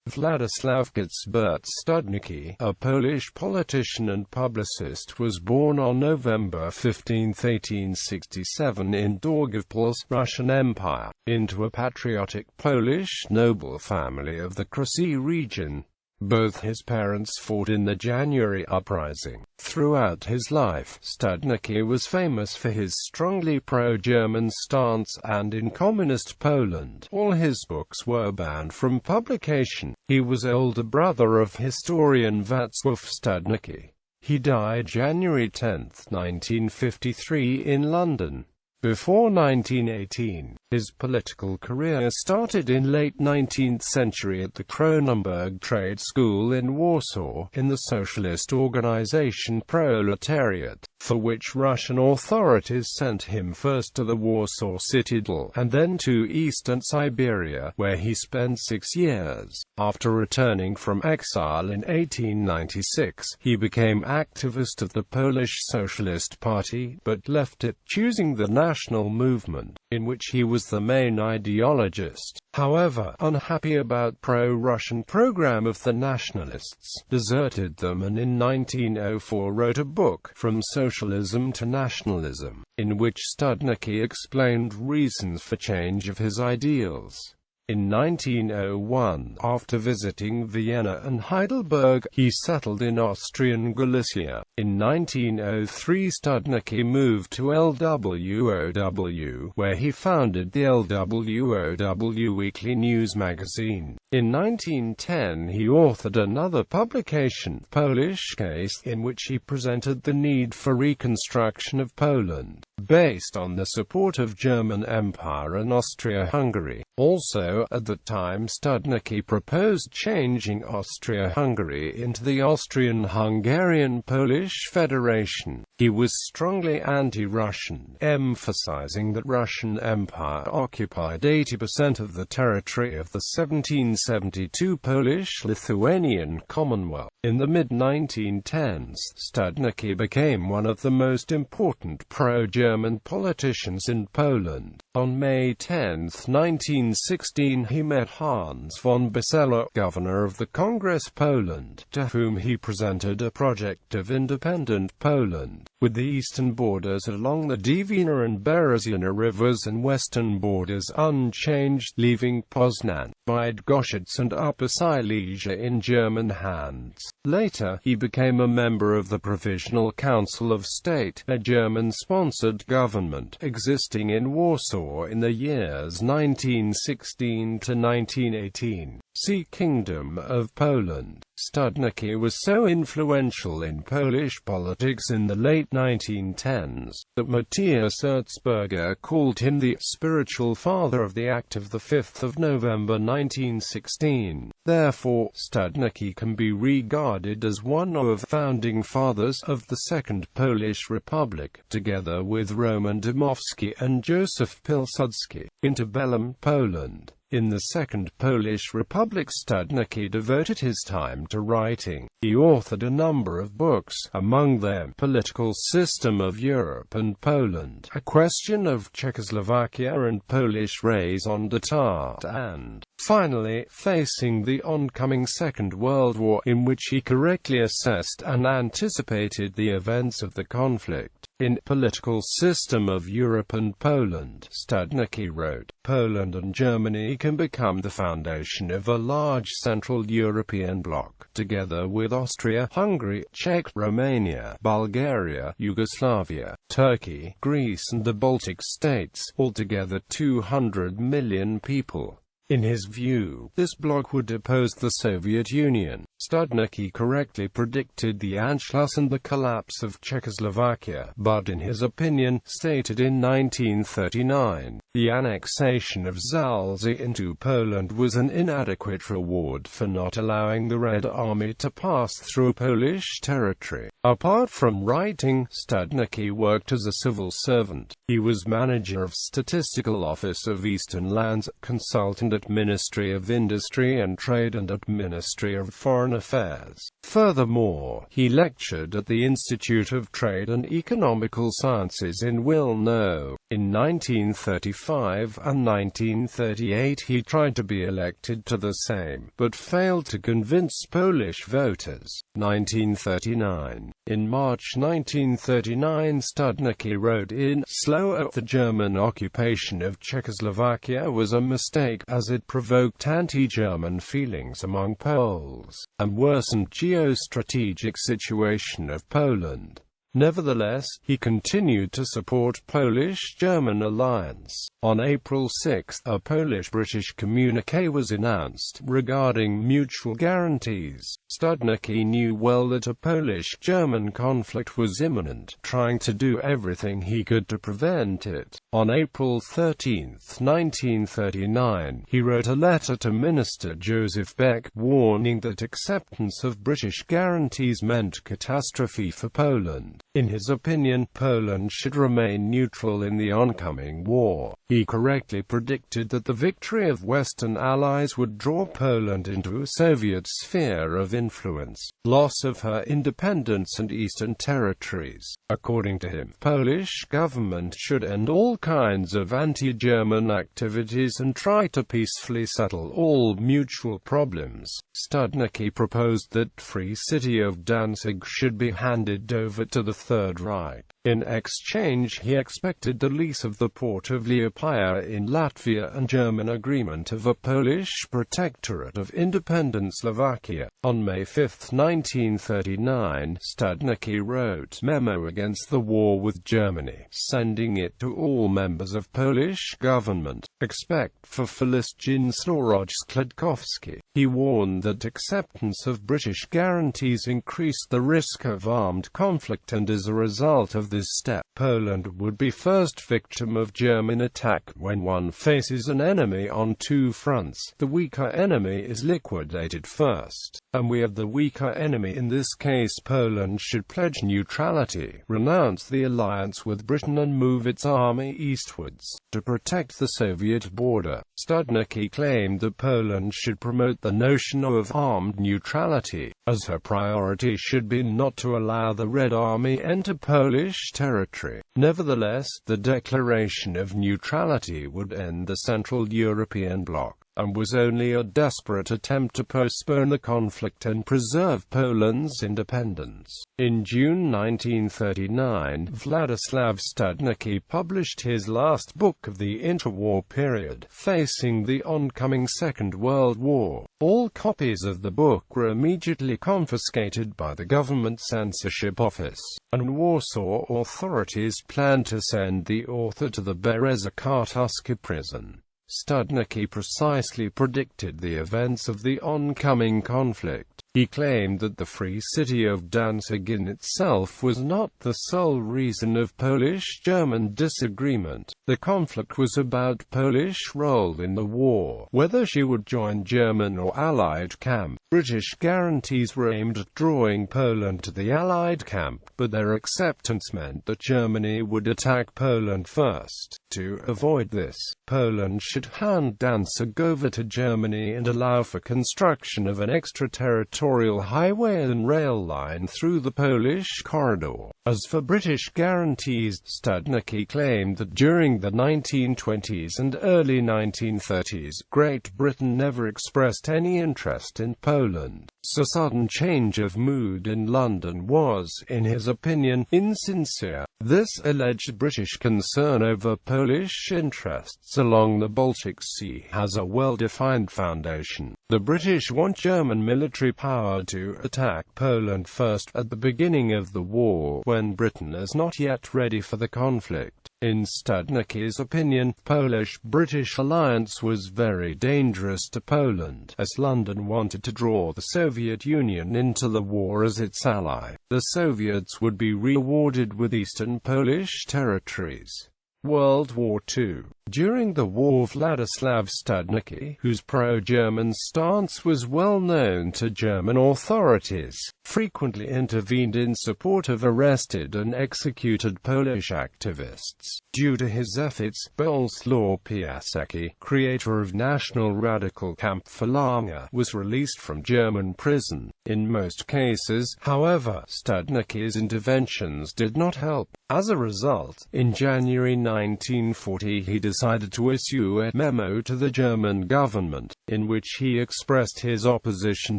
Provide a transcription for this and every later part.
Władysław Gizbert-Studnicki, a Polish politician and publicist, was born on November 15, 1867 in Daugavpils, Russian Empire, into a patriotic Polish noble family of the Kresy region. Both his parents fought in the January Uprising. Throughout his life, Studnicki was famous for his strongly pro-German stance, and in communist Poland, all his books were banned from publication. He was older brother of historian Wacław Studnicki. He died January 10, 1953 in London. Before 1918, his political career started in late 19th century at the Kronenberg Trade School in Warsaw, in the socialist organization Proletariat, for which Russian authorities sent him first to the Warsaw citadel, and then to eastern Siberia, where he spent 6 years. After returning from exile in 1896, he became activist of the Polish Socialist Party, but left it, choosing the national movement, in which he was the main ideologist. However, unhappy about pro-Russian program of the nationalists, deserted them, and in 1904 wrote a book, From Socialism to Nationalism, in which Studnicki explained reasons for change of his ideals. In 1901, after visiting Vienna and Heidelberg, he settled in Austrian Galicia. In 1903, Studnicki moved to LWOW, where he founded the LWOW weekly news magazine. In 1910, he authored another publication, Polish.He, in which he presented the need for reconstruction of Poland, based on the support of German Empire and Austria-Hungary. Also, at the time, Studnicki proposed changing Austria-Hungary into the Austrian-Hungarian-Polish Federation. He was strongly anti-Russian, emphasizing that Russian Empire occupied 80% of the territory of the 1772 Polish-Lithuanian Commonwealth. In the mid-1910s, Studnicki became one of the most important pro-German politicians in Poland. On May 10, 1916, he met Hans von Bassela, governor of the Congress Poland, to whom he presented a project of independent Poland, with the eastern borders along the Dwina and Berezina rivers and western borders unchanged, leaving Poznan, Bydgoszcz and Upper Silesia in German hands. Later, he became a member of the Provisional Council of State, a German-sponsored government existing in Warsaw in the years 1916 to 1918. See Kingdom of Poland. Studnicki was so influential in Polish politics in the late 1910s, that Matthias Erzberger called him the spiritual father of the Act of 5 November 1916. Therefore, Studnicki can be regarded as one of the founding fathers of the Second Polish Republic, together with Roman Dmowski and Józef Pilsudski. Interbellum Poland. In the Second Polish Republic, Studnicki devoted his time to writing. He authored a number of books, among them Political System of Europe and Poland, A Question of Czechoslovakia and Polish Raison d'Etat, and, finally, Facing the Oncoming Second World War, in which he correctly assessed and anticipated the events of the conflict. In Political System of Europe and Poland, Studnicki wrote, Poland and Germany can become the foundation of a large Central European bloc, together with Austria, Hungary, Czech, Romania, Bulgaria, Yugoslavia, Turkey, Greece and the Baltic states, altogether 200 million people. In his view, this bloc would oppose the Soviet Union. Studnicki correctly predicted the Anschluss and the collapse of Czechoslovakia, but in his opinion, stated in 1939, the annexation of Zaolzie into Poland was an inadequate reward for not allowing the Red Army to pass through Polish territory. Apart from writing, Studnicki worked as a civil servant. He was manager of Statistical Office of Eastern Lands, consultant at Ministry of Industry and Trade and at Ministry of Foreign Affairs. Furthermore, he lectured at the Institute of Trade and Economical Sciences in Wilno. In 1935 and 1938 he tried to be elected to the Sejm, but failed to convince Polish voters. 1939. In March 1939 Studnicki wrote in Slow the German occupation of Czechoslovakia was a mistake, as it provoked anti-German feelings among Poles, and worsened geostrategic situation of Poland. Nevertheless, he continued to support Polish-German alliance. On April 6, a Polish-British communiqué was announced regarding mutual guarantees. Studnicki knew well that a Polish-German conflict was imminent, trying to do everything he could to prevent it. On April 13, 1939, he wrote a letter to Minister Joseph Beck, warning that acceptance of British guarantees meant catastrophe for Poland. In his opinion, Poland should remain neutral in the oncoming war. He correctly predicted that the victory of Western allies would draw Poland into a Soviet sphere of influence, loss of her independence and eastern territories. According to him, Polish government should end all kinds of anti-German activities and try to peacefully settle all mutual problems. Studnicki proposed that Free City of Danzig should be handed over to the Third Reich. In exchange he expected the lease of the port of Liepaja in Latvia and German agreement of a Polish protectorate of independent Slovakia. On May 5, 1939, Studnicki wrote a memo against the war with Germany, sending it to all members of Polish government, except for Felicjan Snoroj-Składkowski. He warned that acceptance of British guarantees increased the risk of armed conflict, and as a result of this step, Poland would be first victim of German attack. When one faces an enemy on two fronts, the weaker enemy is liquidated first, and we have the weaker enemy. In this case, Poland should pledge neutrality, renounce the alliance with Britain and move its army eastwards to protect the Soviet border. Studnicki claimed that Poland should promote the notion of armed neutrality, as her priority should be not to allow the Red Army enter Polish territory. Nevertheless, the declaration of neutrality would end the Central European Bloc, and was only a desperate attempt to postpone the conflict and preserve Poland's independence. In June 1939, Władysław Studnicki published his last book of the interwar period, Facing the Oncoming Second World War. All copies of the book were immediately confiscated by the government censorship office, and Warsaw authorities planned to send the author to the Bereza Kartuska prison. Studnicki precisely predicted the events of the oncoming conflict. He claimed that the Free City of Danzig in itself was not the sole reason of Polish-German disagreement. The conflict was about Polish role in the war, whether she would join German or Allied camp. British guarantees were aimed at drawing Poland to the Allied camp, but their acceptance meant that Germany would attack Poland first. To avoid this, Poland should hand Danzig over to Germany and allow for construction of an extraterritorial highway and rail line through the Polish corridor. As for British guarantees, Studnicki claimed that during the 1920s and early 1930s, Great Britain never expressed any interest in Poland. So sudden change of mood in London was, in his opinion, insincere. This alleged British concern over Polish interests along the Baltic Sea has a well-defined foundation. The British want German military power to attack Poland first, at the beginning of the war, when Britain is not yet ready for the conflict. In Studnicki's opinion, Polish-British alliance was very dangerous to Poland, as London wanted to draw the Soviet Union into the war as its ally. The Soviets would be rewarded with eastern Polish territories. World War II. During the war, Władysław Studnicki, whose pro-German stance was well known to German authorities, frequently intervened in support of arrested and executed Polish activists. Due to his efforts, Bolesław Piasecki, creator of National Radical Camp Falanga, was released from German prison. In most cases, however, Studnicki's interventions did not help. As a result, in January 1940 he decided to issue a memo to the German government, in which he expressed his opposition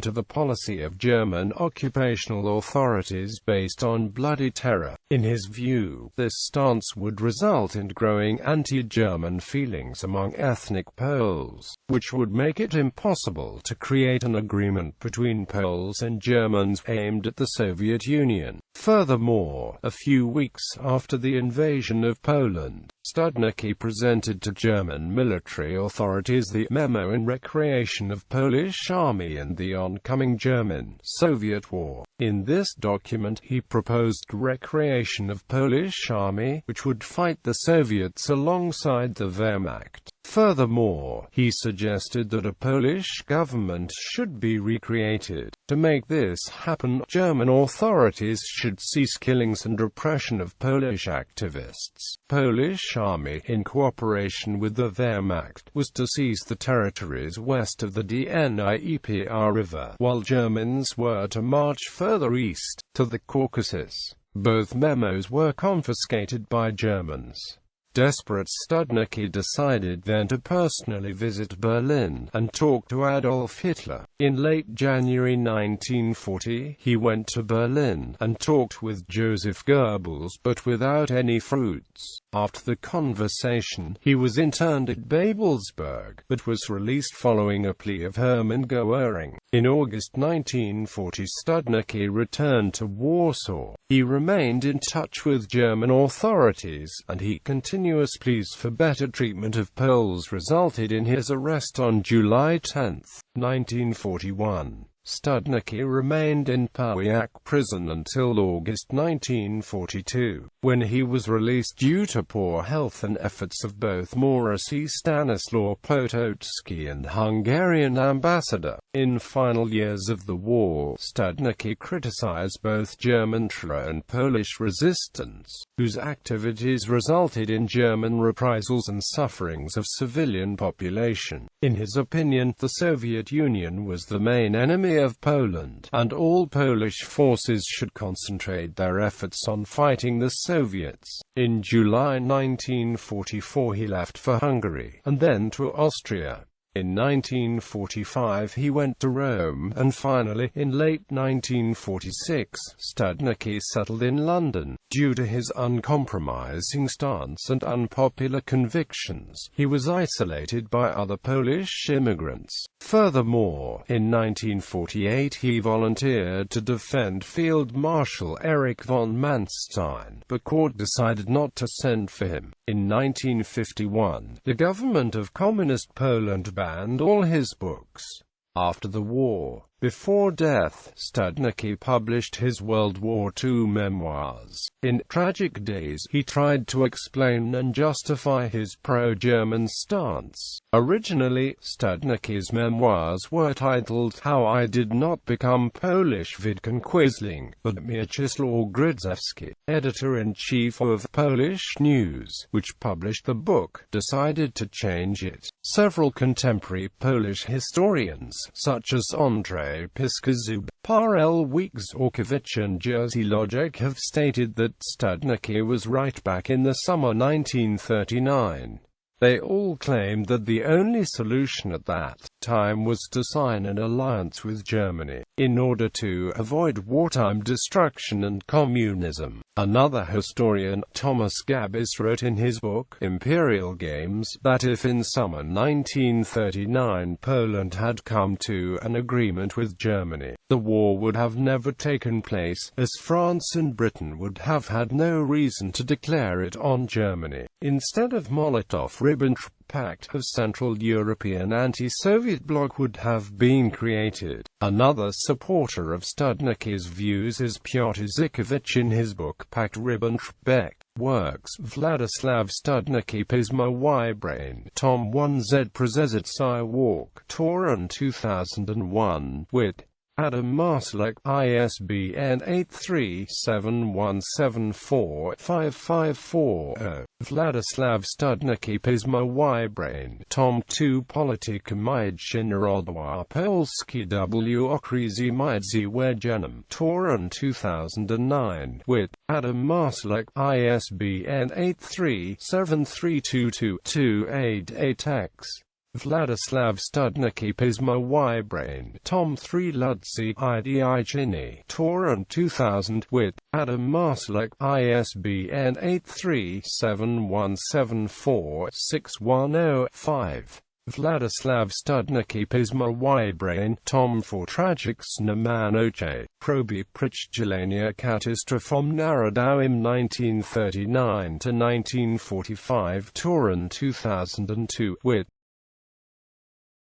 to the policy of German occupational authorities based on bloody terror. In his view, this stance would result in growing anti-German feelings among ethnic Poles, which would make it impossible to create an agreement between Poles and Germans aimed at the Soviet Union. Furthermore, a few weeks after the invasion of Poland, Studnicki presented to German military authorities the memo in recreation of Polish army and the oncoming German-Soviet war. In this document, he proposed recreation of Polish army, which would fight the Soviets alongside the Wehrmacht. Furthermore, he suggested that a Polish government should be recreated. To make this happen, German authorities should cease killings and repression of Polish activists. Polish army, in cooperation with the Wehrmacht, was to seize the territories west of the Dnieper River, while Germans were to march further east, to the Caucasus. Both memos were confiscated by Germans. Desperate, Studnicki decided then to personally visit Berlin and talk to Adolf Hitler. In late January 1940, he went to Berlin and talked with Joseph Goebbels, but without any fruits. After the conversation, he was interned at Babelsberg, but was released following a plea of Hermann Goering. In August 1940, Studnicki returned to Warsaw. He remained in touch with German authorities, and continuous pleas for better treatment of Poles resulted in his arrest on July 10, 1941. Studnicki remained in Pawiak prison until August 1942, when he was released due to poor health and efforts of both Maurice Stanislaw Potocki and Hungarian ambassador. In final years of the war, Studnicki criticized both German terror and Polish resistance, whose activities resulted in German reprisals and sufferings of civilian population. In his opinion, the Soviet Union was the main enemy of Poland, and all Polish forces should concentrate their efforts on fighting the Soviets. In July 1944 he left for Hungary, and then to Austria. In 1945 he went to Rome, and finally, in late 1946, Studnicki settled in London. Due to his uncompromising stance and unpopular convictions, he was isolated by other Polish immigrants. Furthermore, in 1948 he volunteered to defend Field Marshal Erich von Manstein, but court decided not to send for him. In 1951, the government of Communist Poland banned all his books. After the war, before death, Studnicki published his World War II memoirs. In Tragic Days, he tried to explain and justify his pro-German stance. Originally, Studnicki's memoirs were titled How I Did Not Become Polish Wiederconquistling, but Mieczysław Grydzewski, editor-in-chief of Polish News, which published the book, decided to change it. Several contemporary Polish historians, such as Andrzej Piskazub, Parel Wikzorkiewicz and Jerzy Logic, have stated that Studnicki was right back in the summer 1939. They all claimed that the only solution at that time was to sign an alliance with Germany, in order to avoid wartime destruction and communism. Another historian, Thomas Gabis, wrote in his book, Imperial Games, that if in summer 1939 Poland had come to an agreement with Germany, the war would have never taken place, as France and Britain would have had no reason to declare it on Germany. Instead of Molotov-Ribbentrop Pact, a Central European anti-Soviet bloc would have been created. Another supporter of Studnicki's views is Piotr Zykowicz. In his book Pact-Ribbentrop works, Władysław Studnicki Pismo Y Brain, Tom 1Z Prezesitsy Walk, Toruń 2001, Wit. Adam Marsalek, ISBN 837174554-0. Władysław Studnicki Pismo Y-Brain, Tom 2 Polityka Międzynarodowa Polski w okresie międzywojennym, Torun 2009, with Adam Marsalek, ISBN 837322288X. Władysław Studnicki Pismo Y-Brain, Tom 3 Ludzi Idichini, Torun 2000, with Adam Marsalek, ISBN 837174610-5. Władysław Studnicki Pismo Y-Brain, Tom 4 Tragics Namanoche, Proby Przydzielenia Katastrofom Narodowym 1939-1945 Torun 2002, with